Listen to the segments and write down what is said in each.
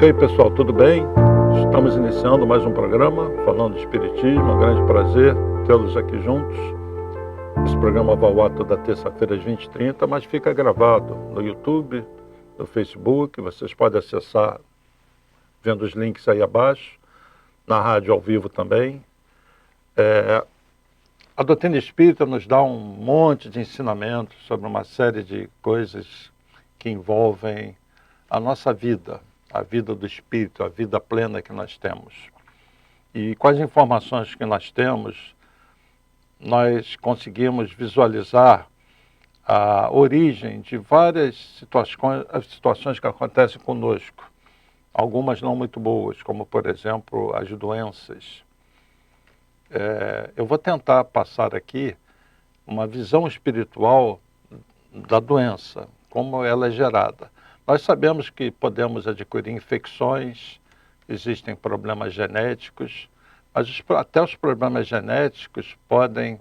E aí, pessoal, tudo bem? Estamos iniciando mais um programa falando de Espiritismo. É um grande prazer tê-los aqui juntos. Esse programa vai ao ar toda terça-feira às 20h30, mas fica gravado no YouTube, no Facebook. Vocês podem acessar vendo os links aí abaixo, na rádio ao vivo também. A doutrina espírita nos dá um monte de ensinamentos sobre uma série de coisas que envolvem a nossa vida, a vida do espírito, a vida plena que nós temos. E com as informações que nós temos, nós conseguimos visualizar a origem de várias situações que acontecem conosco. Algumas não muito boas, como, por exemplo, as doenças. Eu vou tentar passar aqui uma visão espiritual da doença, como ela é gerada. Nós sabemos que podemos adquirir infecções, existem problemas genéticos, mas até os problemas genéticos podem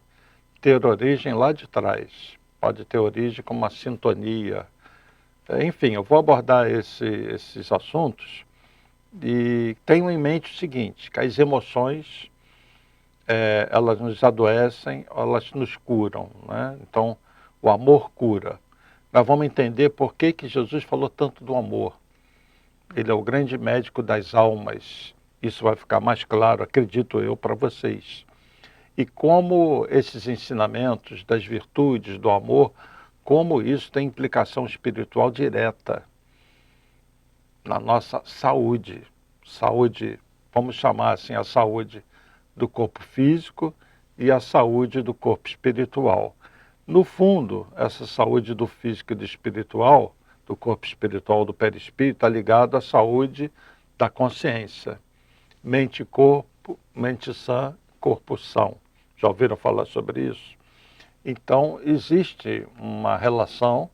ter origem lá de trás. Pode ter origem como uma sintonia. Enfim, eu vou abordar esses assuntos e tenho em mente o seguinte, que as emoções, elas nos adoecem, elas nos curam, né? Então, o amor cura. Nós vamos entender por que Jesus falou tanto do amor. Ele é o grande médico das almas. Isso vai ficar mais claro, acredito eu, para vocês. E como esses ensinamentos das virtudes, do amor, como isso tem implicação espiritual direta na nossa saúde. Saúde, vamos chamar assim, a saúde do corpo físico e a saúde do corpo espiritual. No fundo, essa saúde do físico e do espiritual, do corpo espiritual, do perispírito, está ligado à saúde da consciência. Mente e corpo, mente sã, corpo são. Já ouviram falar sobre isso? Então, existe uma relação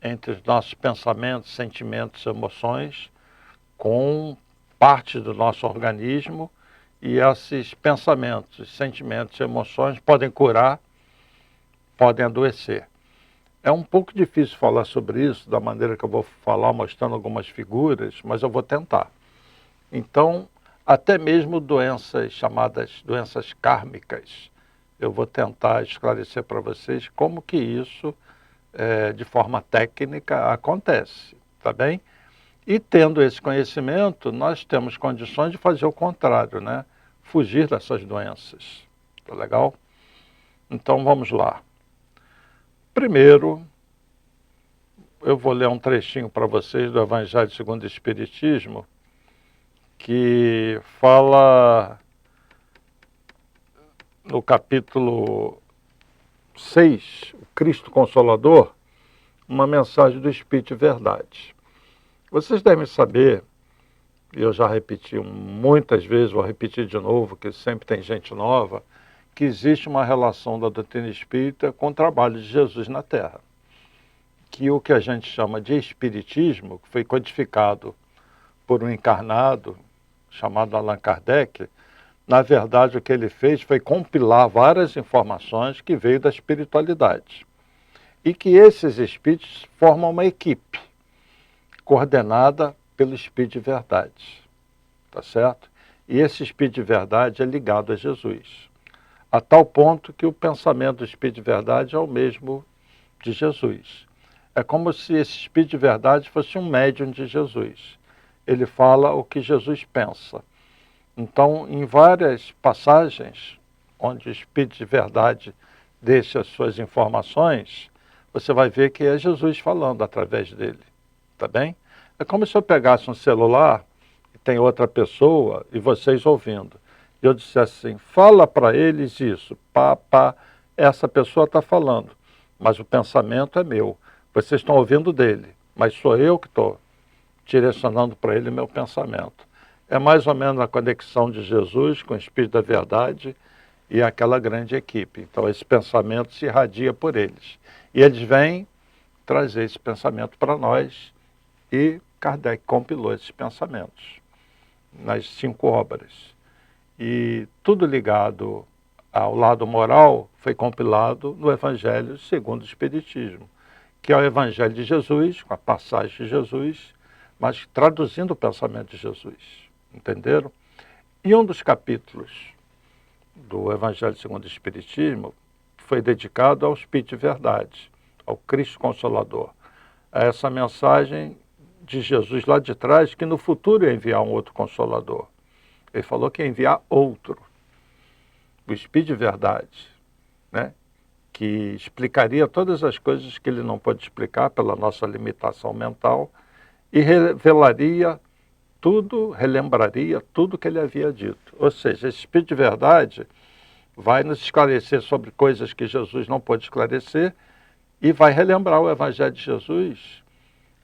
entre os nossos pensamentos, sentimentos, emoções, com parte do nosso organismo, e esses pensamentos, sentimentos e emoções podem curar, podem adoecer. É um pouco difícil falar sobre isso da maneira que eu vou falar, mostrando algumas figuras, mas eu vou tentar. Então, até mesmo doenças chamadas doenças kármicas, eu vou tentar esclarecer para vocês como que isso, de forma técnica, acontece, tá bem? E tendo esse conhecimento, nós temos condições de fazer o contrário, né? Fugir dessas doenças, tá legal? Então, vamos lá. Primeiro, eu vou ler um trechinho para vocês do Evangelho segundo o Espiritismo, que fala no capítulo 6, o Cristo Consolador, uma mensagem do Espírito de Verdade. Vocês devem saber, e eu já repeti muitas vezes, vou repetir de novo, que sempre tem gente nova, que existe uma relação da doutrina espírita com o trabalho de Jesus na Terra. Que o que a gente chama de espiritismo, que foi codificado por um encarnado chamado Allan Kardec, na verdade o que ele fez foi compilar várias informações que veio da espiritualidade. E que esses espíritos formam uma equipe coordenada pelo Espírito de Verdade, tá certo? E esse Espírito de Verdade é ligado a Jesus, a tal ponto que o pensamento do Espírito de Verdade é o mesmo de Jesus. É como se esse Espírito de Verdade fosse um médium de Jesus. Ele fala o que Jesus pensa. Então, em várias passagens, onde o Espírito de Verdade deixa as suas informações, você vai ver que é Jesus falando através dele, tá bem? É como se eu pegasse um celular, e tem outra pessoa, e vocês ouvindo. E eu dissesse assim, fala para eles isso, essa pessoa está falando, mas o pensamento é meu. Vocês estão ouvindo dele, mas sou eu que estou direcionando para ele o meu pensamento. É mais ou menos a conexão de Jesus com o Espírito da Verdade e aquela grande equipe. Então esse pensamento se irradia por eles. E eles vêm trazer esse pensamento para nós, e Kardec compilou esses pensamentos nas 5 obras. E tudo ligado ao lado moral foi compilado no Evangelho segundo o Espiritismo, que é o Evangelho de Jesus, com a passagem de Jesus, mas traduzindo o pensamento de Jesus, entenderam? E um dos capítulos do Evangelho segundo o Espiritismo foi dedicado ao Espírito de Verdade, ao Cristo Consolador, a essa mensagem de Jesus lá de trás, que no futuro ia enviar um outro Consolador. Ele falou que ia enviar outro, o Espírito de Verdade, né? Que explicaria todas as coisas que ele não pôde explicar pela nossa limitação mental e revelaria tudo, relembraria tudo que ele havia dito. Ou seja, esse Espírito de Verdade vai nos esclarecer sobre coisas que Jesus não pôde esclarecer e vai relembrar o Evangelho de Jesus,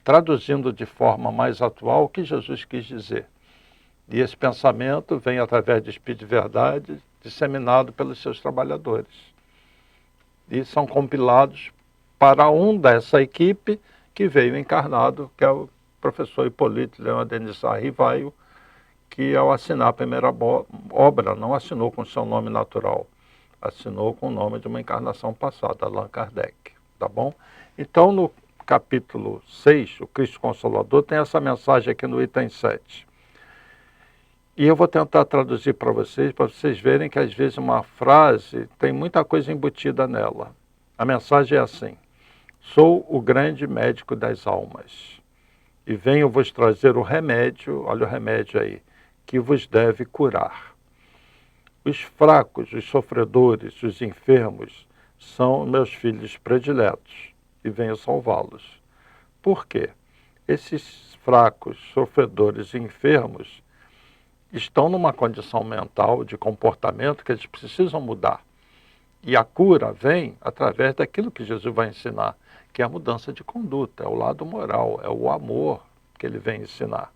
traduzindo de forma mais atual o que Jesus quis dizer. E esse pensamento vem através do Espírito de Verdade, disseminado pelos seus trabalhadores. E são compilados para um dessa equipe que veio encarnado, que é o professor Hipólito Leão Adenissar Rivaio, que ao assinar a primeira obra, não assinou com seu nome natural, assinou com o nome de uma encarnação passada, Allan Kardec, tá bom? Então, no capítulo 6, o Cristo Consolador, tem essa mensagem aqui no item 7. E eu vou tentar traduzir para vocês verem que às vezes uma frase tem muita coisa embutida nela. A mensagem é assim: sou o grande médico das almas e venho vos trazer o remédio, olha o remédio aí, que vos deve curar. Os fracos, os sofredores, os enfermos são meus filhos prediletos e venho salvá-los. Por quê? Esses fracos, sofredores e enfermos estão numa condição mental, de comportamento, que eles precisam mudar. E a cura vem através daquilo que Jesus vai ensinar, que é a mudança de conduta, é o lado moral, é o amor que ele vem ensinar.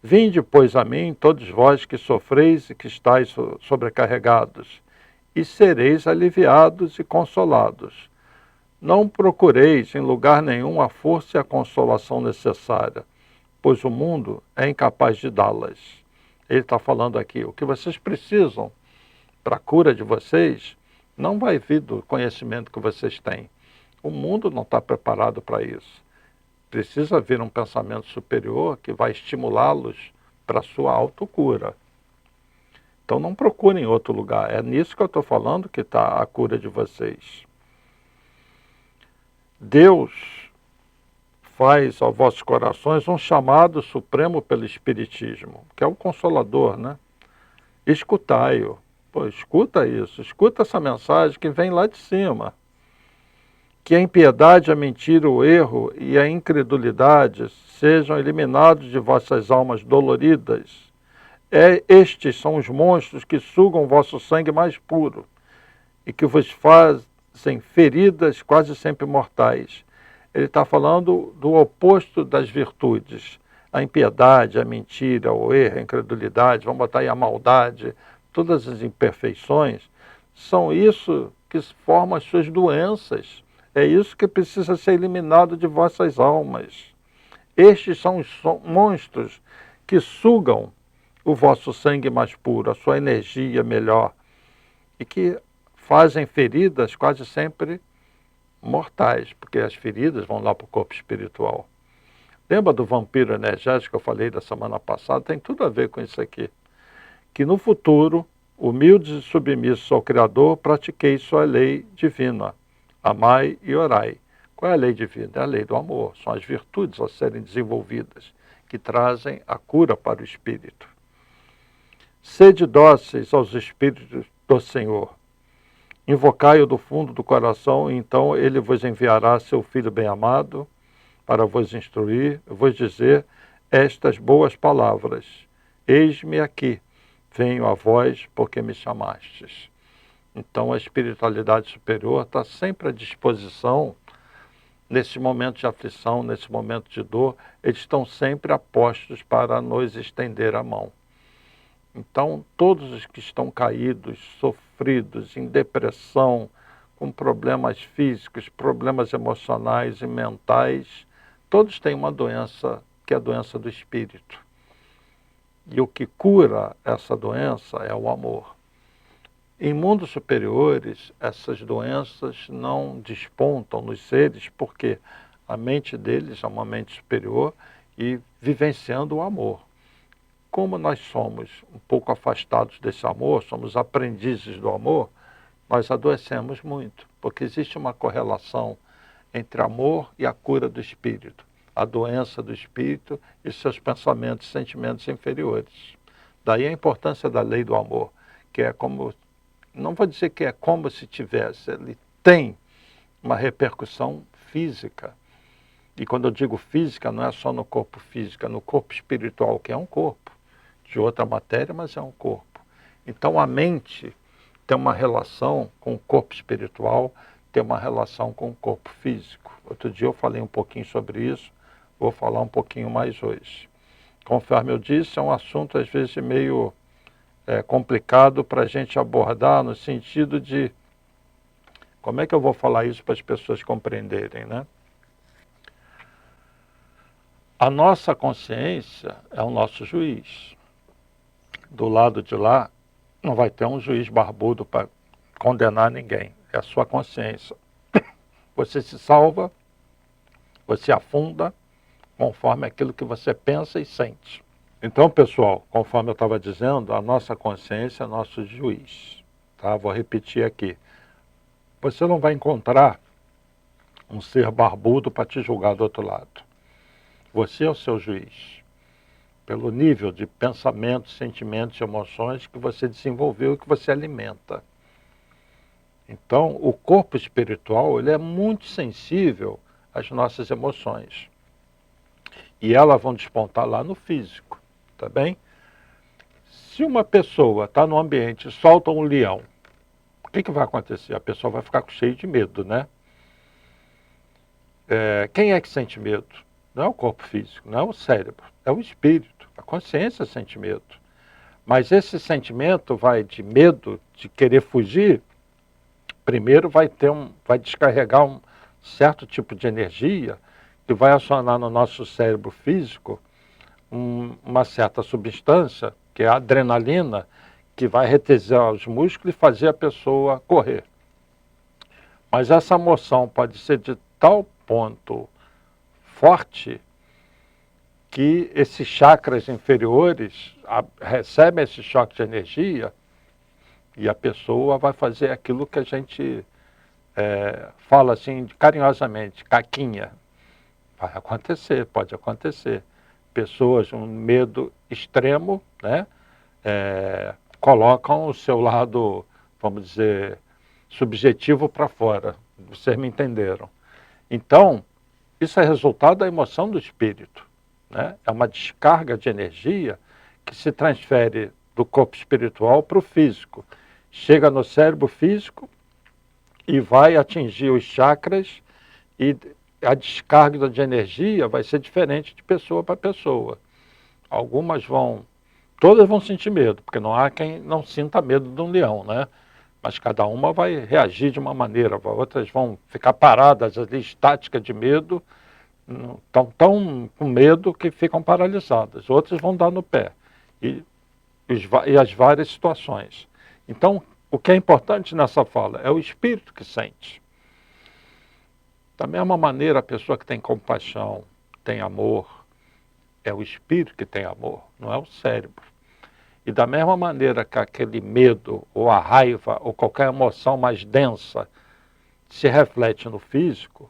Vinde, pois, a mim, todos vós que sofreis e que estáis sobrecarregados, e sereis aliviados e consolados. Não procureis em lugar nenhum a força e a consolação necessária, pois o mundo é incapaz de dá-las. Ele está falando aqui, o que vocês precisam para a cura de vocês não vai vir do conhecimento que vocês têm. O mundo não está preparado para isso. Precisa vir um pensamento superior que vai estimulá-los para a sua autocura. Então não procurem outro lugar. É nisso que eu estou falando que está a cura de vocês. Deus faz aos vossos corações um chamado supremo pelo Espiritismo, que é o Consolador, né? Escutai-o. Pô, escuta isso, escuta essa mensagem que vem lá de cima. Que a impiedade, a mentira, o erro e a incredulidade sejam eliminados de vossas almas doloridas. Estes são os monstros que sugam vosso sangue mais puro e que vos fazem feridas quase sempre mortais. Ele está falando do oposto das virtudes. A impiedade, a mentira, o erro, a incredulidade, vamos botar aí a maldade, todas as imperfeições, são isso que formam as suas doenças. É isso que precisa ser eliminado de vossas almas. Estes são os monstros que sugam o vosso sangue mais puro, a sua energia melhor, e que fazem feridas quase sempre mortais, porque as feridas vão lá para o corpo espiritual. Lembra do vampiro energético que eu falei da semana passada? Tem tudo a ver com isso aqui. Que no futuro, humildes e submissos ao Criador, pratiqueis sua lei divina. Amai e orai. Qual é a lei divina? É a lei do amor. São as virtudes a serem desenvolvidas, que trazem a cura para o espírito. Sede dóceis aos espíritos do Senhor. Invocai-o do fundo do coração, e então ele vos enviará seu Filho bem-amado para vos instruir, vos dizer estas boas palavras. Eis-me aqui, venho a vós porque me chamastes. Então a espiritualidade superior está sempre à disposição, nesse momento de aflição, nesse momento de dor, eles estão sempre apostos para nos estender a mão. Então, todos os que estão caídos, sofridos, em depressão, com problemas físicos, problemas emocionais e mentais, todos têm uma doença, que é a doença do espírito. E o que cura essa doença é o amor. Em mundos superiores, essas doenças não despontam nos seres, porque a mente deles é uma mente superior e vivenciando o amor. Como nós somos um pouco afastados desse amor, somos aprendizes do amor, nós adoecemos muito, porque existe uma correlação entre amor e a cura do espírito, a doença do espírito e seus pensamentos e sentimentos inferiores. Daí a importância da lei do amor, que é como, não vou dizer que é como se tivesse, ele tem uma repercussão física. E quando eu digo física, não é só no corpo físico, é no corpo espiritual, que é um corpo, de outra matéria, mas é um corpo. Então a mente tem uma relação com o corpo espiritual, tem uma relação com o corpo físico. Outro dia eu falei um pouquinho sobre isso, vou falar um pouquinho mais hoje. Conforme eu disse, é um assunto às vezes meio complicado para a gente abordar, no sentido de como é que eu vou falar isso para as pessoas compreenderem, né? A nossa consciência é o nosso juiz. Do lado de lá não vai ter um juiz barbudo para condenar ninguém, é a sua consciência. Você se salva, você afunda, conforme aquilo que você pensa e sente. Então, pessoal, conforme eu estava dizendo, a nossa consciência é nosso juiz. Tá? Vou repetir aqui. Você não vai encontrar um ser barbudo para te julgar do outro lado. Você é o seu juiz. Pelo nível de pensamentos, sentimentos e emoções que você desenvolveu e que você alimenta. Então, o corpo espiritual ele é muito sensível às nossas emoções. E elas vão despontar lá no físico, tá bem? Se uma pessoa está no ambiente e solta um leão, o que vai acontecer? A pessoa vai ficar cheia de medo, né? Quem é que sente medo? Não é o corpo físico, não é o cérebro, é o espírito. A consciência sente medo. Mas esse sentimento vai de medo, de querer fugir, primeiro vai descarregar um certo tipo de energia que vai acionar no nosso cérebro físico uma certa substância, que é a adrenalina, que vai retejar os músculos e fazer a pessoa correr. Mas essa emoção pode ser de tal ponto forte que esses chakras inferiores recebem esse choque de energia e a pessoa vai fazer aquilo que a gente fala assim carinhosamente, caquinha. Vai acontecer, pode acontecer. Pessoas com medo extremo, né, colocam o seu lado, vamos dizer, subjetivo para fora. Vocês me entenderam. Então, isso é resultado da emoção do espírito, né? É uma descarga de energia que se transfere do corpo espiritual para o físico. Chega no cérebro físico e vai atingir os chakras e a descarga de energia vai ser diferente de pessoa para pessoa. Todas vão sentir medo, porque não há quem não sinta medo de um leão, né? Mas cada uma vai reagir de uma maneira, outras vão ficar paradas ali, estáticas de medo, estão tão com medo que ficam paralisadas. Outras vão dar no pé, e as várias situações. Então, o que é importante nessa fala é o espírito que sente. Da mesma maneira, a pessoa que tem compaixão, tem amor, é o espírito que tem amor, não é o cérebro. E da mesma maneira que aquele medo, ou a raiva, ou qualquer emoção mais densa se reflete no físico,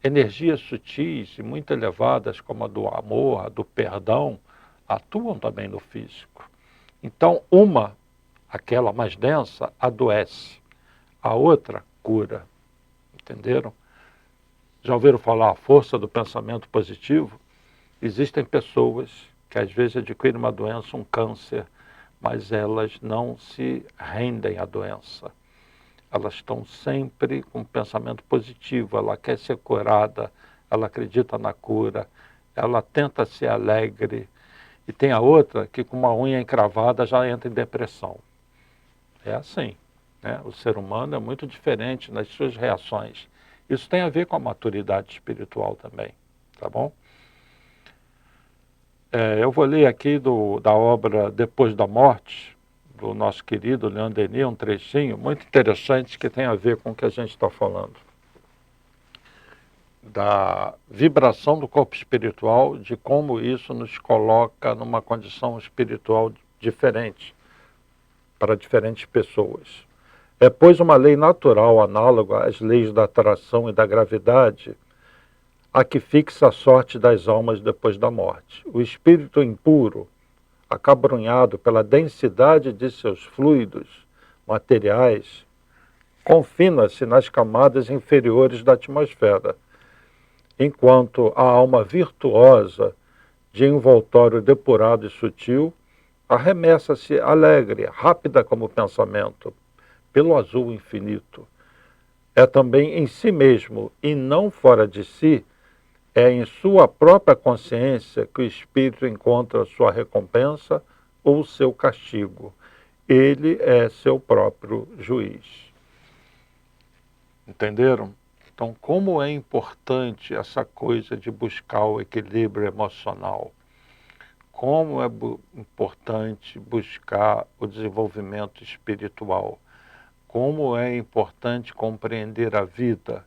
energias sutis e muito elevadas, como a do amor, a do perdão, atuam também no físico. Então, aquela mais densa, adoece. A outra, cura. Entenderam? Já ouviram falar a força do pensamento positivo? Existem pessoas que às vezes adquirem uma doença, um câncer, mas elas não se rendem à doença. Elas estão sempre com um pensamento positivo, ela quer ser curada, ela acredita na cura, ela tenta ser alegre. E tem a outra que com uma unha encravada já entra em depressão. É assim, né? O ser humano é muito diferente nas suas reações. Isso tem a ver com a maturidade espiritual também, tá bom? Eu vou ler aqui da obra Depois da Morte, do nosso querido Leon Denis, um trechinho muito interessante que tem a ver com o que a gente está falando. da vibração do corpo espiritual, de como isso nos coloca numa condição espiritual diferente para diferentes pessoas. É, pois, uma lei natural análoga às leis da atração e da gravidade, a que fixa a sorte das almas depois da morte. O espírito impuro, acabrunhado pela densidade de seus fluidos materiais, confina-se nas camadas inferiores da atmosfera, enquanto a alma virtuosa, de envoltório depurado e sutil, arremessa-se alegre, rápida como o pensamento, pelo azul infinito. É também em si mesmo, e não fora de si, é em sua própria consciência que o espírito encontra sua recompensa ou seu castigo. Ele é seu próprio juiz. Entenderam? Então, como é importante essa coisa de buscar o equilíbrio emocional? Como é importante buscar o desenvolvimento espiritual? Como é importante compreender a vida?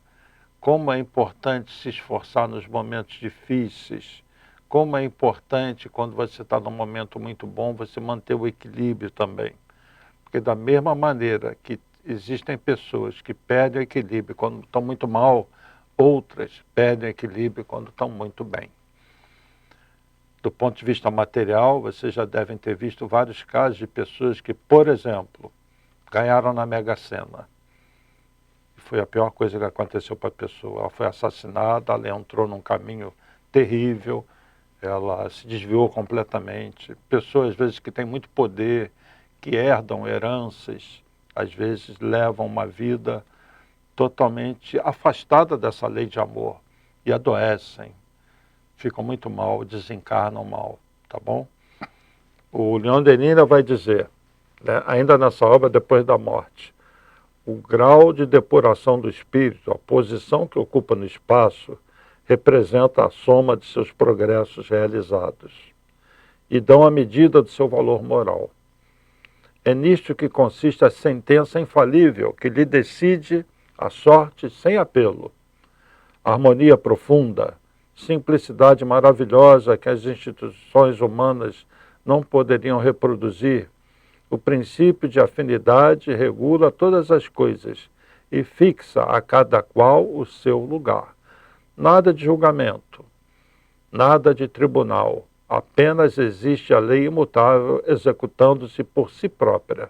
Como é importante se esforçar nos momentos difíceis? Como é importante, quando você está num momento muito bom, você manter o equilíbrio também. Porque da mesma maneira que existem pessoas que perdem o equilíbrio quando estão muito mal, outras perdem o equilíbrio quando estão muito bem. Do ponto de vista material, vocês já devem ter visto vários casos de pessoas que, por exemplo, ganharam na Mega Sena. Foi a pior coisa que aconteceu para a pessoa. Ela foi assassinada, ela entrou num caminho terrível, ela se desviou completamente. Pessoas, às vezes, que têm muito poder, que herdam heranças, às vezes levam uma vida totalmente afastada dessa lei de amor e adoecem, ficam muito mal, desencarnam mal, tá bom? O Leon Denis vai dizer, né, ainda nessa obra, Depois da Morte, o grau de depuração do espírito, a posição que ocupa no espaço, representa a soma de seus progressos realizados e dão a medida do seu valor moral. É nisto que consiste a sentença infalível que lhe decide a sorte sem apelo. Harmonia profunda, simplicidade maravilhosa que as instituições humanas não poderiam reproduzir. O princípio de afinidade regula todas as coisas e fixa a cada qual o seu lugar. Nada de julgamento, nada de tribunal, apenas existe a lei imutável executando-se por si própria,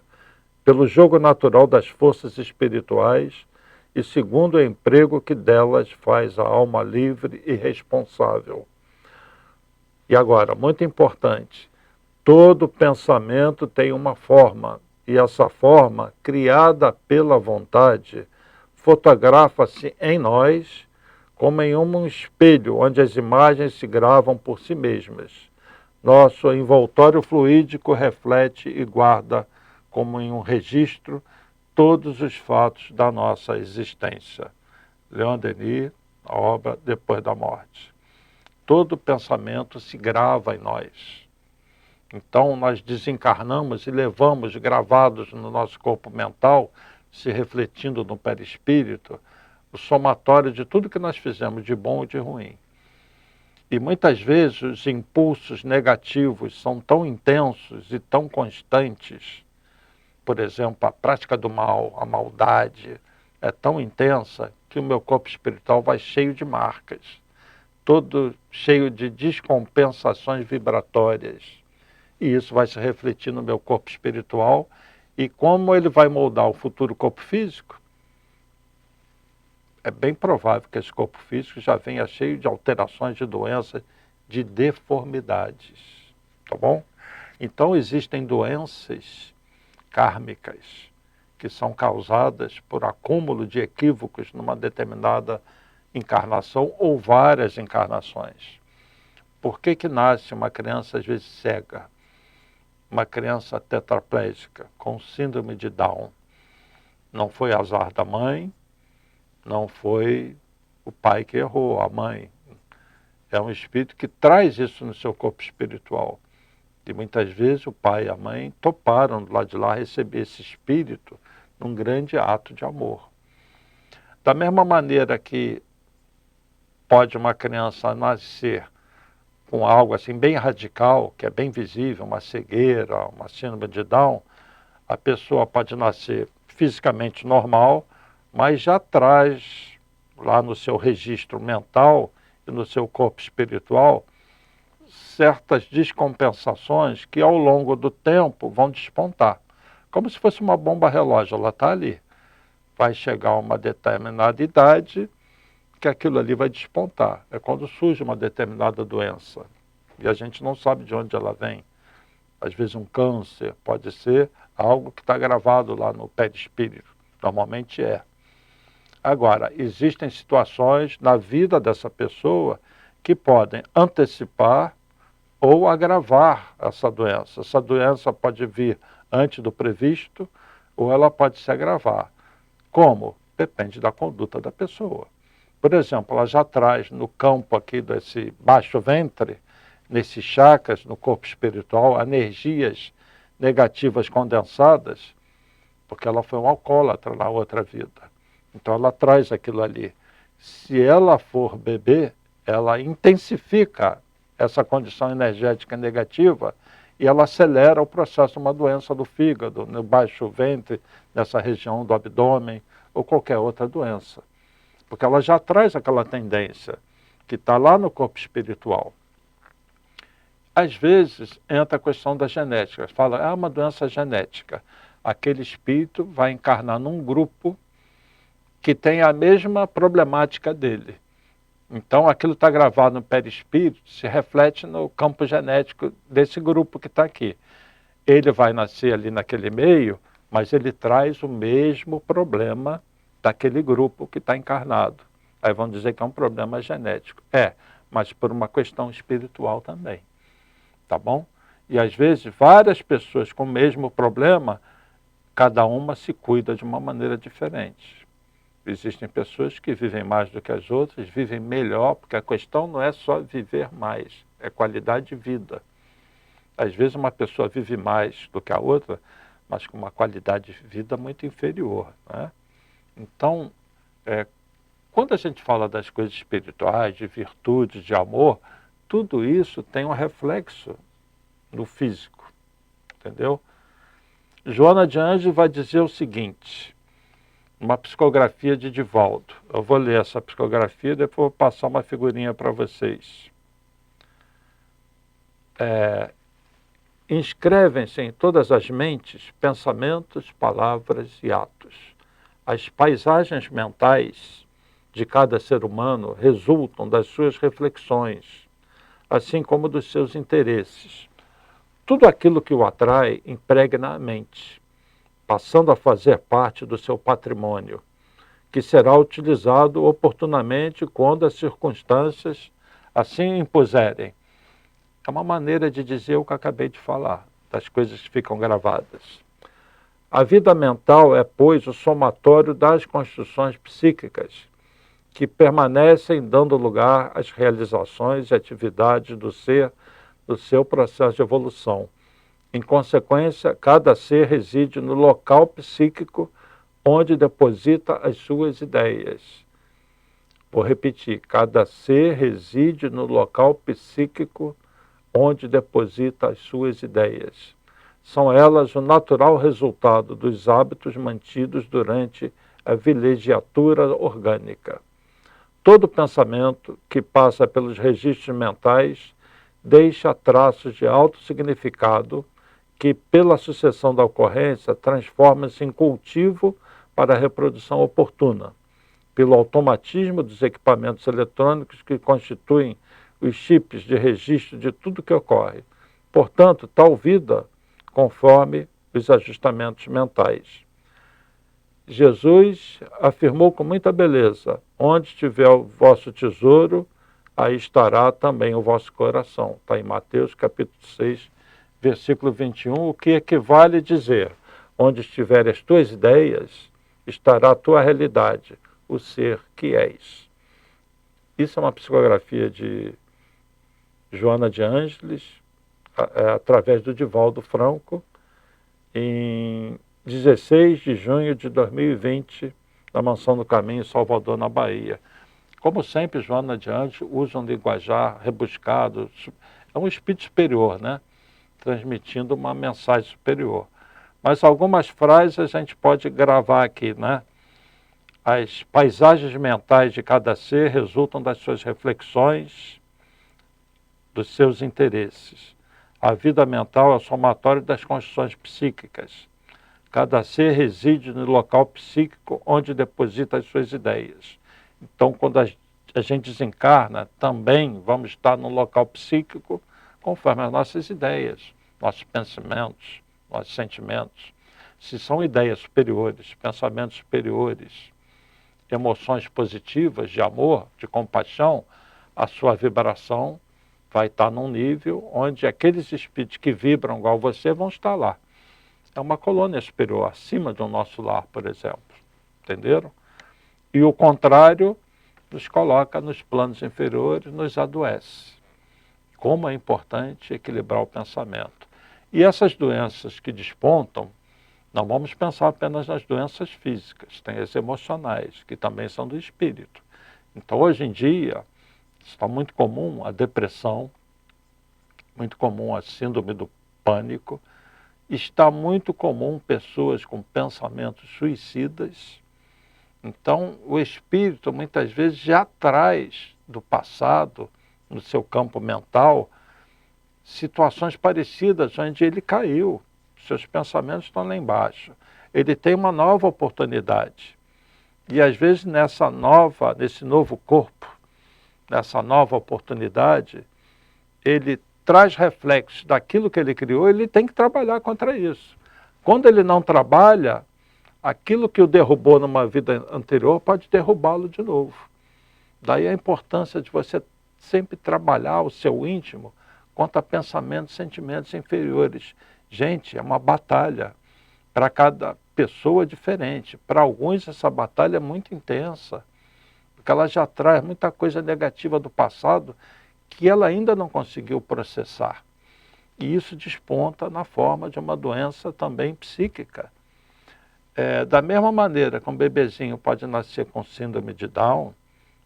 pelo jogo natural das forças espirituais e segundo o emprego que delas faz a alma livre e responsável. E agora, muito importante, todo pensamento tem uma forma, e essa forma, criada pela vontade, fotografa-se em nós como em um espelho onde as imagens se gravam por si mesmas. Nosso envoltório fluídico reflete e guarda, como em um registro, todos os fatos da nossa existência. Leon Denis, a obra Depois da Morte. Todo pensamento se grava em nós. Então, nós desencarnamos e levamos gravados no nosso corpo mental, se refletindo no perispírito, o somatório de tudo que nós fizemos de bom ou de ruim. E muitas vezes os impulsos negativos são tão intensos e tão constantes, por exemplo, a prática do mal, a maldade, é tão intensa que o meu corpo espiritual vai cheio de marcas, todo cheio de descompensações vibratórias. E isso vai se refletir no meu corpo espiritual. E como ele vai moldar o futuro corpo físico, é bem provável que esse corpo físico já venha cheio de alterações, de doenças, de deformidades. Tá bom? Então existem doenças kármicas que são causadas por acúmulo de equívocos numa determinada encarnação ou várias encarnações. Por que nasce uma criança às vezes cega? Uma criança tetraplégica com síndrome de Down? Não foi azar da mãe, não foi o pai que errou, a mãe. É um espírito que traz isso no seu corpo espiritual. E muitas vezes o pai e a mãe toparam do lado de lá receber esse espírito num grande ato de amor. Da mesma maneira que pode uma criança nascer com algo assim bem radical, que é bem visível, uma cegueira, uma síndrome de Down. A pessoa pode nascer fisicamente normal, mas já traz lá no seu registro mental e no seu corpo espiritual certas descompensações que ao longo do tempo vão despontar. Como se fosse uma bomba relógio, ela está ali. Vai chegar a uma determinada idade que aquilo ali vai despontar. É quando surge uma determinada doença. E a gente não sabe de onde ela vem. Às vezes um câncer, pode ser algo que está gravado lá no perispírito. Normalmente é. Agora, existem situações na vida dessa pessoa que podem antecipar ou agravar essa doença. Essa doença pode vir antes do previsto ou ela pode se agravar. Como? Depende da conduta da pessoa. Por exemplo, ela já traz no campo aqui desse baixo ventre, nesses chakras, no corpo espiritual, energias negativas condensadas, porque ela foi um alcoólatra na outra vida. Então ela traz aquilo ali. Se ela for beber, ela intensifica essa condição energética negativa e ela acelera o processo de uma doença do fígado, no baixo ventre, nessa região do abdômen, ou qualquer outra doença. Porque ela já traz aquela tendência que está lá no corpo espiritual. Às vezes entra a questão da genética. Fala, é uma doença genética. Aquele espírito vai encarnar num grupo que tem a mesma problemática dele. Então aquilo está gravado no perispírito, se reflete no campo genético desse grupo que está aqui. Ele vai nascer ali naquele meio, mas ele traz o mesmo problema daquele grupo que está encarnado. Aí vão dizer que é um problema genético. É, mas por uma questão espiritual também. Tá bom? E às vezes várias pessoas com o mesmo problema, cada uma se cuida de uma maneira diferente. Existem pessoas que vivem mais do que as outras, vivem melhor, porque a questão não é só viver mais, é qualidade de vida. Às vezes uma pessoa vive mais do que a outra, mas com uma qualidade de vida muito inferior, né? Então, quando a gente fala das coisas espirituais, de virtudes, de amor, tudo isso tem um reflexo no físico, entendeu? Joana de Ângeles vai dizer o seguinte, uma psicografia de Divaldo. Eu vou ler essa psicografia, depois vou passar uma figurinha para vocês. Inscrevem-se em todas as mentes pensamentos, palavras e atos. As paisagens mentais de cada ser humano resultam das suas reflexões, assim como dos seus interesses. Tudo aquilo que o atrai impregna a mente, passando a fazer parte do seu patrimônio, que será utilizado oportunamente quando as circunstâncias assim impuserem. É uma maneira de dizer o que acabei de falar, das coisas que ficam gravadas. A vida mental é, pois, o somatório das construções psíquicas, que permanecem dando lugar às realizações e atividades do ser, do seu processo de evolução. Em consequência, cada ser reside no local psíquico onde deposita as suas ideias. Vou repetir, cada ser reside no local psíquico onde deposita as suas ideias. São elas o natural resultado dos hábitos mantidos durante a vilegiatura orgânica. Todo pensamento que passa pelos registros mentais deixa traços de alto significado que, pela sucessão da ocorrência, transforma-se em cultivo para a reprodução oportuna, pelo automatismo dos equipamentos eletrônicos que constituem os chips de registro de tudo que ocorre. Portanto, tal vida conforme os ajustamentos mentais. Jesus afirmou com muita beleza, onde estiver o vosso tesouro, aí estará também o vosso coração. Está em Mateus capítulo 6, versículo 21, o que equivale dizer, onde estiverem as tuas ideias, estará a tua realidade, o ser que és. Isso é uma psicografia de Joana de Ângeles, através do Divaldo Franco, em 16 de junho de 2020, na Mansão do Caminho, em Salvador, na Bahia. Como sempre, Joana de Anjos usa um linguajar rebuscado, é um espírito superior, né? Transmitindo uma mensagem superior. Mas algumas frases a gente pode gravar aqui, né? As paisagens mentais de cada ser resultam das suas reflexões, dos seus interesses. A vida mental é o somatório das construções psíquicas. Cada ser reside no local psíquico onde deposita as suas ideias. Então, quando a gente desencarna, também vamos estar no local psíquico conforme as nossas ideias, nossos pensamentos, nossos sentimentos. Se são ideias superiores, pensamentos superiores, emoções positivas de amor, de compaixão, a sua vibração vai estar num nível onde aqueles espíritos que vibram igual você vão estar lá. É uma colônia superior, acima do nosso lar, por exemplo. Entenderam? E o contrário nos coloca nos planos inferiores, nos adoece. Como é importante equilibrar o pensamento. E essas doenças que despontam, não vamos pensar apenas nas doenças físicas, tem as emocionais, que também são do espírito. Então, hoje em dia, está muito comum a depressão, muito comum a síndrome do pânico, está muito comum pessoas com pensamentos suicidas. Então, o espírito muitas vezes já traz do passado, no seu campo mental, situações parecidas onde ele caiu. Seus pensamentos estão lá embaixo. Ele tem uma nova oportunidade. E às vezes nesse novo corpo, nessa nova oportunidade, ele traz reflexos daquilo que ele criou, ele tem que trabalhar contra isso. Quando ele não trabalha, aquilo que o derrubou numa vida anterior pode derrubá-lo de novo. Daí a importância de você sempre trabalhar o seu íntimo contra pensamentos, sentimentos inferiores. Gente, é uma batalha. Para cada pessoa diferente. Para alguns essa batalha é muito intensa, porque ela já traz muita coisa negativa do passado que ela ainda não conseguiu processar. E isso desponta na forma de uma doença também psíquica. Da mesma maneira que um bebezinho pode nascer com síndrome de Down,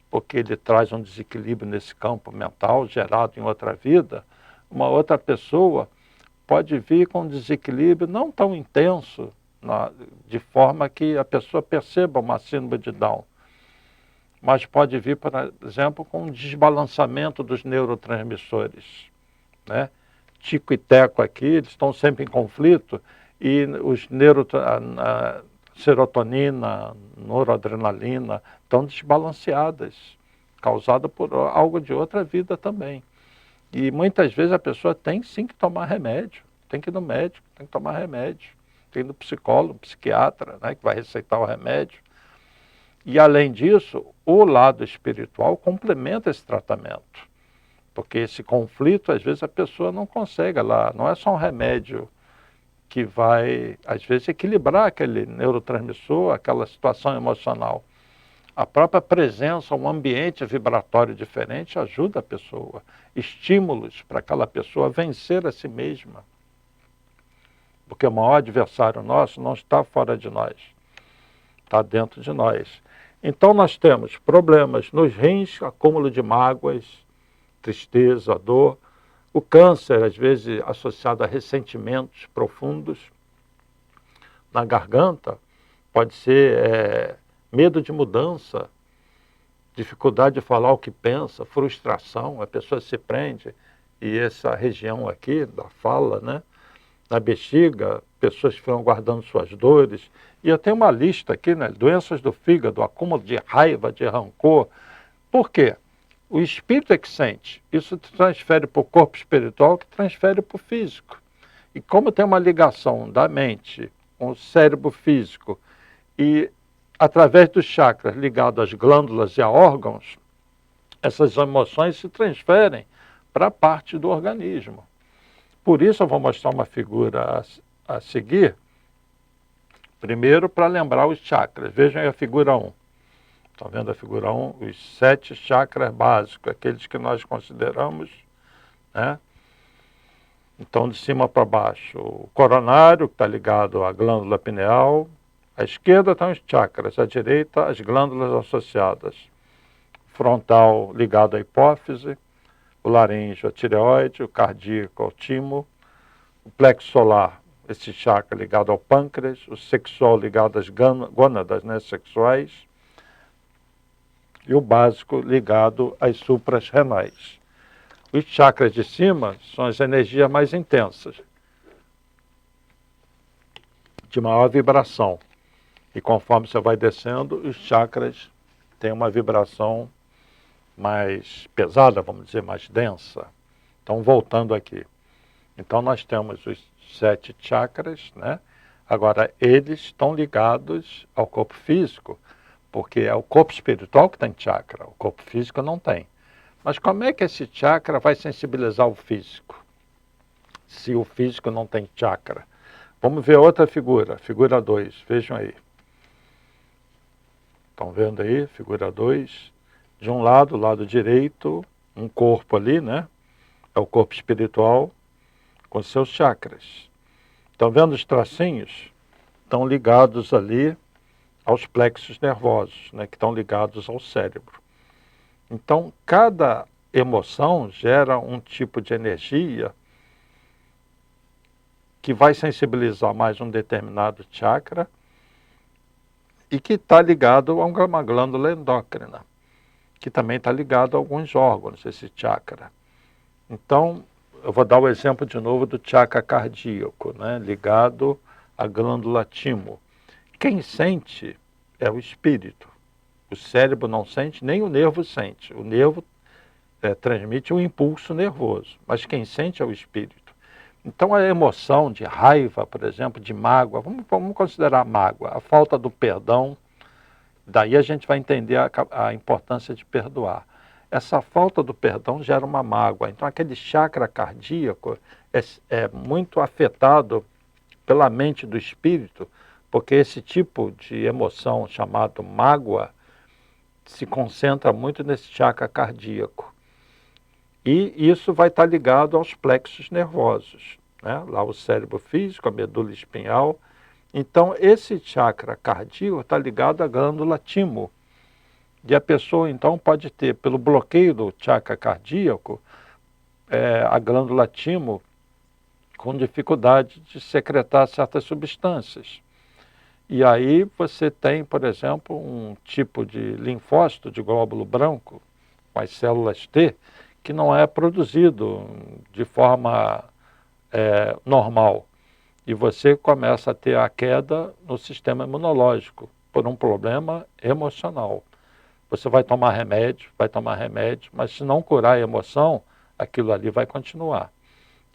porque ele traz um desequilíbrio nesse campo mental gerado em outra vida, uma outra pessoa pode vir com um desequilíbrio não tão intenso, de forma que a pessoa perceba uma síndrome de Down, mas pode vir, por exemplo, com um desbalanceamento dos neurotransmissores, né? Tico e teco aqui, eles estão sempre em conflito, e os serotonina, noradrenalina, estão desbalanceadas, causada por algo de outra vida também. E muitas vezes a pessoa tem sim que tomar remédio, tem que ir no médico, tem que tomar remédio, tem que ir no psicólogo, psiquiatra, né, que vai receitar o remédio. E além disso, o lado espiritual complementa esse tratamento. Porque esse conflito, às vezes, a pessoa não consegue. Não é só um remédio que vai, às vezes, equilibrar aquele neurotransmissor, aquela situação emocional. A própria presença, um ambiente vibratório diferente ajuda a pessoa. Estímulos para aquela pessoa vencer a si mesma. Porque o maior adversário nosso não está fora de nós, está dentro de nós. Então nós temos problemas nos rins, acúmulo de mágoas, tristeza, dor. O câncer, às vezes, associado a ressentimentos profundos. Na garganta, pode ser medo de mudança, dificuldade de falar o que pensa, frustração, a pessoa se prende. E essa região aqui, da fala, né? Na bexiga, pessoas que ficam guardando suas dores. E eu tenho uma lista aqui, né? Doenças do fígado, acúmulo de raiva, de rancor. Por quê? O espírito é que sente. Isso transfere para o corpo espiritual, que transfere para o físico. E como tem uma ligação da mente com o cérebro físico e através dos chakras ligados às glândulas e a órgãos, essas emoções se transferem para a parte do organismo. Por isso eu vou mostrar uma figura a seguir. Primeiro, para lembrar os chakras. Vejam aí a figura 1. Estão vendo a figura 1? Os 7 chakras básicos, aqueles que nós consideramos, né? Então, de cima para baixo, o coronário, que está ligado à glândula pineal. À esquerda estão os chakras, à direita as glândulas associadas. frontal ligado à hipófise, o laríngeo à tireoide, o cardíaco ao timo, o plexo solar, esse chakra ligado ao pâncreas, o sexual ligado às gônadas, né, sexuais, e o básico ligado às supras renais. Os chakras de cima são as energias mais intensas, de maior vibração. E conforme você vai descendo, os chakras têm uma vibração mais pesada, vamos dizer, mais densa. Então, voltando aqui. Então, nós temos os 7 chakras, né? Agora, eles estão ligados ao corpo físico, porque é o corpo espiritual que tem chakra, o corpo físico não tem. Mas como é que esse chakra vai sensibilizar o físico, se o físico não tem chakra? Vamos ver outra figura, figura 2, vejam aí. Estão vendo aí, figura 2? De um lado, lado direito, um corpo ali, né? É o corpo espiritual com seus chakras. Estão vendo os tracinhos? Estão ligados ali aos plexos nervosos, né? Que estão ligados ao cérebro. Então, cada emoção gera um tipo de energia que vai sensibilizar mais um determinado chakra e que está ligado a uma glândula endócrina, que também está ligado a alguns órgãos, esse chakra. Então, eu vou dar o exemplo de novo do chakra cardíaco, né, ligado à glândula timo. Quem sente é o espírito. O cérebro não sente, nem o nervo sente. O nervo transmite um impulso nervoso, mas quem sente é o espírito. Então, a emoção de raiva, por exemplo, de mágoa, vamos considerar mágoa, a falta do perdão, daí a gente vai entender a importância de perdoar. Essa falta do perdão gera uma mágoa. Então, aquele chakra cardíaco é muito afetado pela mente do espírito, porque esse tipo de emoção chamado mágoa se concentra muito nesse chakra cardíaco. E isso vai estar ligado aos plexos nervosos, né? Lá o cérebro físico, a medula espinhal. Então, esse chakra cardíaco está ligado à glândula timo. E a pessoa, então, pode ter, pelo bloqueio do chakra cardíaco, a glândula timo com dificuldade de secretar certas substâncias. E aí você tem, por exemplo, um tipo de linfócito de glóbulo branco, com as células T, que não é produzido de forma normal. E você começa a ter a queda no sistema imunológico por um problema emocional. Você vai tomar remédio, mas se não curar a emoção, aquilo ali vai continuar.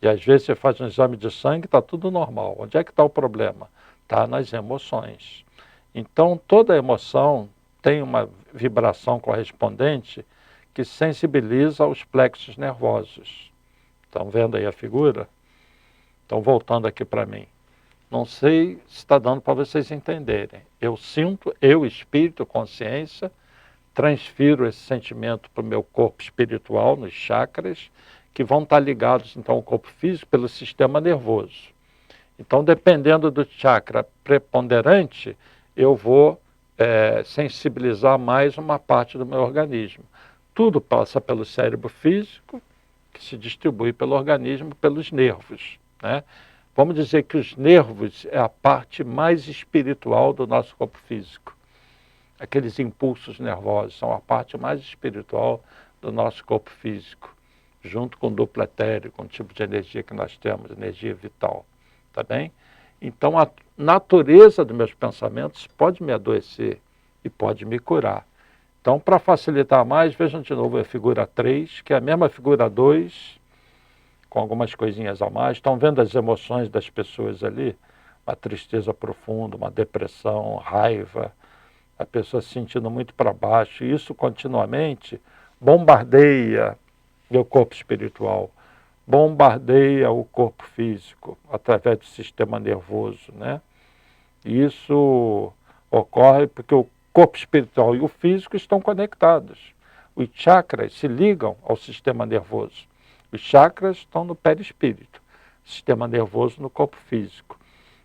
E às vezes você faz um exame de sangue e está tudo normal. Onde é que está o problema? Está nas emoções. Então, toda emoção tem uma vibração correspondente que sensibiliza os plexos nervosos. Estão vendo aí a figura? Então, voltando aqui para mim. Não sei se está dando para vocês entenderem. Eu sinto, eu, espírito, consciência, transfiro esse sentimento para o meu corpo espiritual, nos chakras, que vão estar ligados, então, ao corpo físico pelo sistema nervoso. Então, dependendo do chakra preponderante, eu vou sensibilizar mais uma parte do meu organismo. Tudo passa pelo cérebro físico, que se distribui pelo organismo, pelos nervos, né? Vamos dizer que os nervos é a parte mais espiritual do nosso corpo físico. Aqueles impulsos nervosos são a parte mais espiritual do nosso corpo físico, junto com o duplo etéreo, com o tipo de energia que nós temos, energia vital, tá bem? Então, a natureza dos meus pensamentos pode me adoecer e pode me curar. Então, para facilitar mais, vejam de novo a figura 3, que é a mesma figura 2, com algumas coisinhas a mais. Estão vendo as emoções das pessoas ali? Uma tristeza profunda, uma depressão, raiva, a pessoa se sentindo muito para baixo. E isso continuamente bombardeia meu corpo espiritual, bombardeia o corpo físico através do sistema nervoso, né? E isso ocorre porque o corpo espiritual e o físico estão conectados. Os chakras se ligam ao sistema nervoso. Os chakras estão no perispírito, sistema nervoso no corpo físico.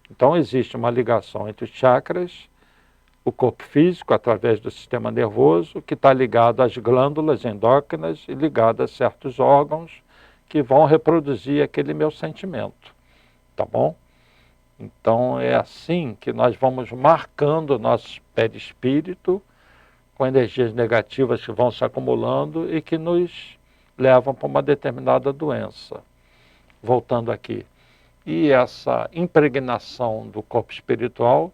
Então existe uma ligação entre os chakras, o corpo físico através do sistema nervoso, que está ligado às glândulas endócrinas e ligado a certos órgãos que vão reproduzir aquele meu sentimento, tá bom? Então é assim que nós vamos marcando o nosso perispírito com energias negativas que vão se acumulando e que nos levam para uma determinada doença. Voltando aqui. E essa impregnação do corpo espiritual,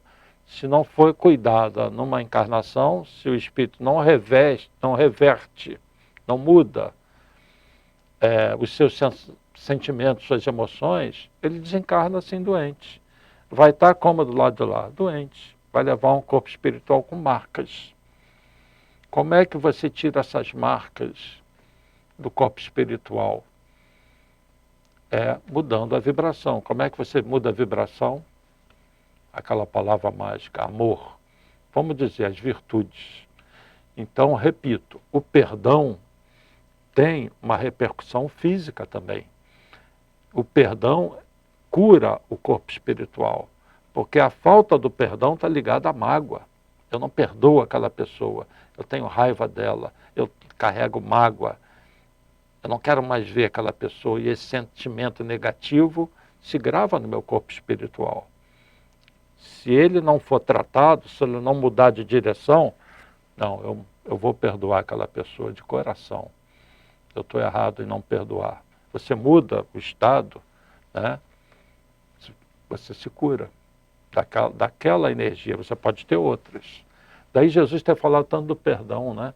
se não for cuidada numa encarnação, se o espírito não reveste, não reverte, não muda os seus sentimentos, suas emoções, ele desencarna assim doente. Vai estar como do lado de lá? Doente. Vai levar um corpo espiritual com marcas. Como é que você tira essas marcas do corpo espiritual? Mudando a vibração. Como é que você muda a vibração? Aquela palavra mágica, amor. Vamos dizer, as virtudes. Então, repito, o perdão tem uma repercussão física também. O perdão cura o corpo espiritual, porque a falta do perdão está ligada à mágoa. Eu não perdoo aquela pessoa, eu tenho raiva dela, eu carrego mágoa, eu não quero mais ver aquela pessoa, e esse sentimento negativo se grava no meu corpo espiritual. Se ele não for tratado, se ele não mudar de direção, não, eu vou perdoar aquela pessoa de coração. Eu estou errado em não perdoar. Você muda o estado, né? Você se cura daquela energia, você pode ter outras. Daí Jesus tem falado tanto do perdão, né?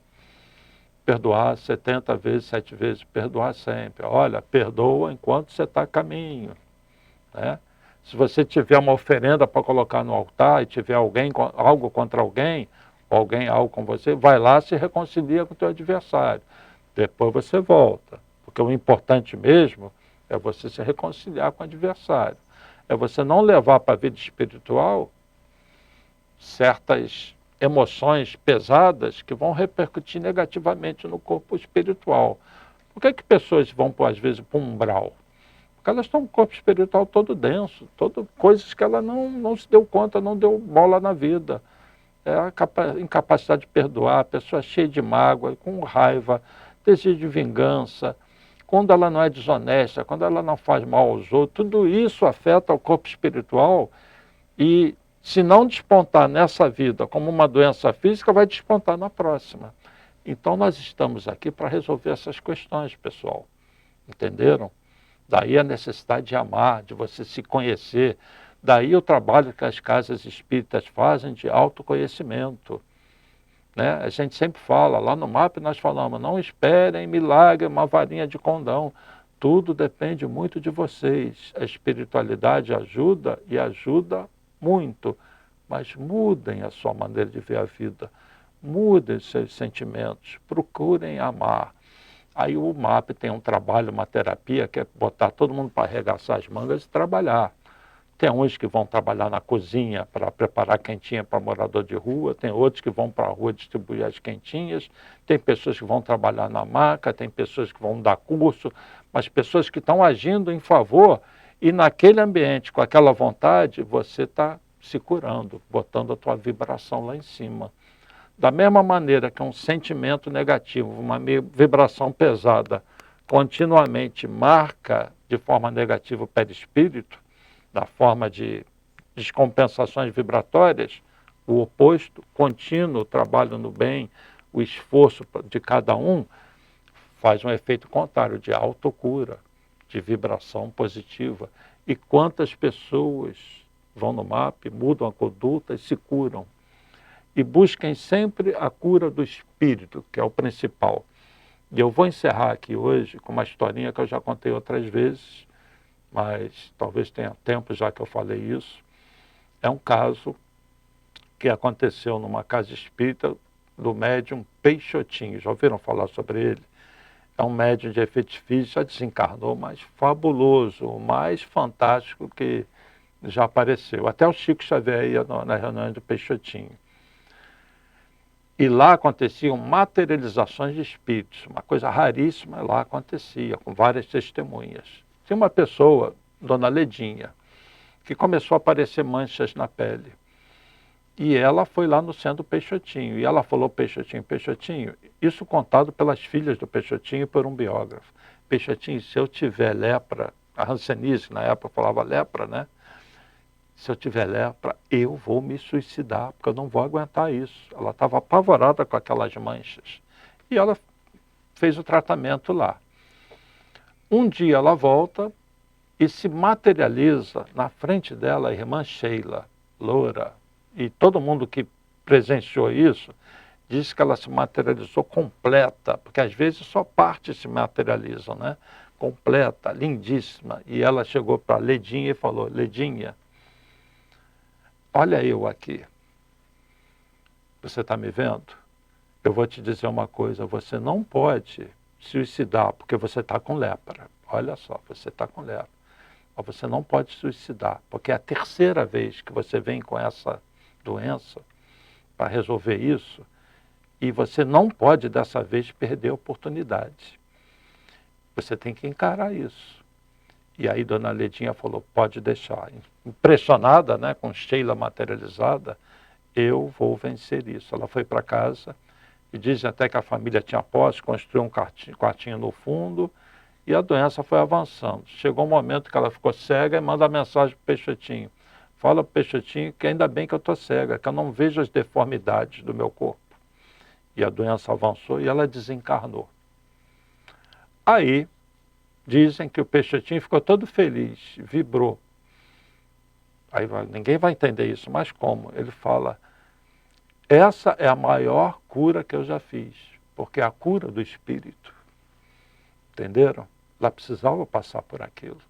Perdoar 70 vezes, 7 vezes, perdoar sempre. Olha, perdoa enquanto você está a caminho, né? Se você tiver uma oferenda para colocar no altar e tiver algo contra alguém, ou alguém algo com você, vai lá, se reconcilia com o teu adversário. Depois você volta. Porque o importante mesmo é você se reconciliar com o adversário. É você não levar para a vida espiritual certas emoções pesadas que vão repercutir negativamente no corpo espiritual. Por que pessoas vão, às vezes, para um umbral? Porque elas estão com o corpo espiritual todo denso, coisas que ela não se deu conta, não deu bola na vida. É a incapacidade de perdoar, a pessoa cheia de mágoa, com raiva, desejo de vingança, quando ela não é desonesta, quando ela não faz mal aos outros, tudo isso afeta o corpo espiritual e, se não despontar nessa vida como uma doença física, vai despontar na próxima. Então nós estamos aqui para resolver essas questões, pessoal. Entenderam? Daí a necessidade de amar, de você se conhecer. Daí o trabalho que as casas espíritas fazem de autoconhecimento. Né? A gente sempre fala, lá no MAP nós falamos, não esperem milagre, uma varinha de condão. Tudo depende muito de vocês. A espiritualidade ajuda e ajuda muito. Mas mudem a sua maneira de ver a vida. Mudem os seus sentimentos. Procurem amar. Aí o MAP tem um trabalho, uma terapia, que é botar todo mundo para arregaçar as mangas e trabalhar. Tem uns que vão trabalhar na cozinha para preparar quentinha para morador de rua, tem outros que vão para a rua distribuir as quentinhas, tem pessoas que vão trabalhar na maca, tem pessoas que vão dar curso, mas pessoas que estão agindo em favor e naquele ambiente, com aquela vontade, você está se curando, botando a tua vibração lá em cima. Da mesma maneira que um sentimento negativo, uma vibração pesada, continuamente marca de forma negativa o perispírito, da forma de descompensações vibratórias, o oposto, contínuo, o trabalho no bem, o esforço de cada um, faz um efeito contrário, de autocura, de vibração positiva. E quantas pessoas vão no MAP, mudam a conduta e se curam. E busquem sempre a cura do espírito, que é o principal. E eu vou encerrar aqui hoje com uma historinha que eu já contei outras vezes, mas talvez tenha tempo já que eu falei isso. É um caso que aconteceu numa casa espírita do médium Peixotinho. Já ouviram falar sobre ele? É um médium de efeitos físicos, já desencarnou, mas fabuloso, o mais fantástico que já apareceu. Até o Chico Xavier ia na reunião do Peixotinho. E lá aconteciam materializações de espíritos, uma coisa raríssima lá acontecia, com várias testemunhas. Tinha uma pessoa, Dona Ledinha, que começou a aparecer manchas na pele. E ela foi lá no centro do Peixotinho. E ela falou: Peixotinho, Peixotinho. Isso contado pelas filhas do Peixotinho e por um biógrafo. Peixotinho, se eu tiver lepra, a Hanseníase, na época falava lepra, né? Se eu tiver lepra, eu vou me suicidar, porque eu não vou aguentar isso. Ela estava apavorada com aquelas manchas. E ela fez o tratamento lá. Um dia ela volta e se materializa na frente dela a irmã Sheila, loura. E todo mundo que presenciou isso diz que ela se materializou completa, porque às vezes só partes se materializam, né? Completa, lindíssima. E ela chegou para Ledinha e falou: Ledinha, olha eu aqui. Você está me vendo? Eu vou te dizer uma coisa, você não pode suicidar porque você está com lepra. Olha só, você está com lepra. Mas você não pode suicidar, porque é a terceira vez que você vem com essa doença para resolver isso, e você não pode dessa vez perder a oportunidade. Você tem que encarar isso. E aí Dona Ledinha falou: pode deixar. Impressionada, né, com Sheila materializada, eu vou vencer isso. Ela foi para casa e dizem até que a família tinha posse, construiu um quartinho no fundo, e a doença foi avançando. Chegou um momento que ela ficou cega e manda mensagem para o Peixotinho. Fala para o Peixotinho que ainda bem que eu estou cega, que eu não vejo as deformidades do meu corpo. E a doença avançou e ela desencarnou. Aí, dizem que o Peixotinho ficou todo feliz, vibrou. Aí ninguém vai entender isso, mas como? Ele fala: essa é a maior cura que eu já fiz, porque é a cura do espírito. Entenderam? Ela precisava passar por aquilo.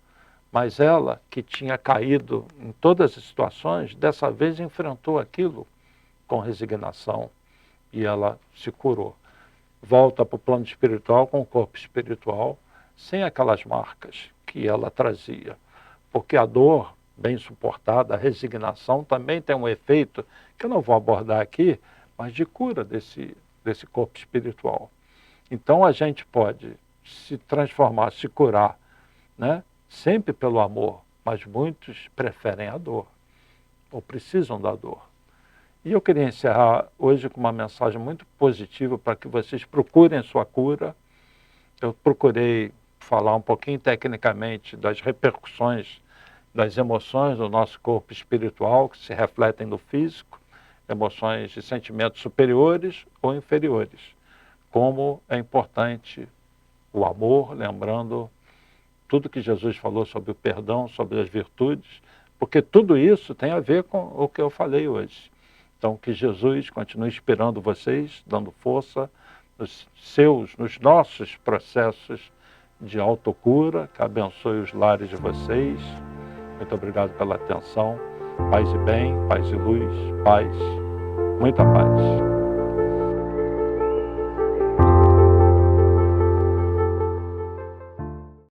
Mas ela, que tinha caído em todas as situações, dessa vez enfrentou aquilo com resignação e ela se curou. Volta para o plano espiritual com o corpo espiritual, sem aquelas marcas que ela trazia. Porque a dor bem suportada, a resignação também tem um efeito, que eu não vou abordar aqui, mas de cura desse corpo espiritual. Então a gente pode se transformar, se curar, né? Sempre pelo amor, mas muitos preferem a dor, ou precisam da dor. E eu queria encerrar hoje com uma mensagem muito positiva para que vocês procurem sua cura. Eu procurei falar um pouquinho tecnicamente das repercussões das emoções do nosso corpo espiritual, que se refletem no físico, emoções e sentimentos superiores ou inferiores. Como é importante o amor, lembrando tudo que Jesus falou sobre o perdão, sobre as virtudes, porque tudo isso tem a ver com o que eu falei hoje. Então, que Jesus continue inspirando vocês, dando força nos nossos processos de autocura, que abençoe os lares de vocês. Muito obrigado pela atenção. Paz e bem, paz e luz, paz, muita paz.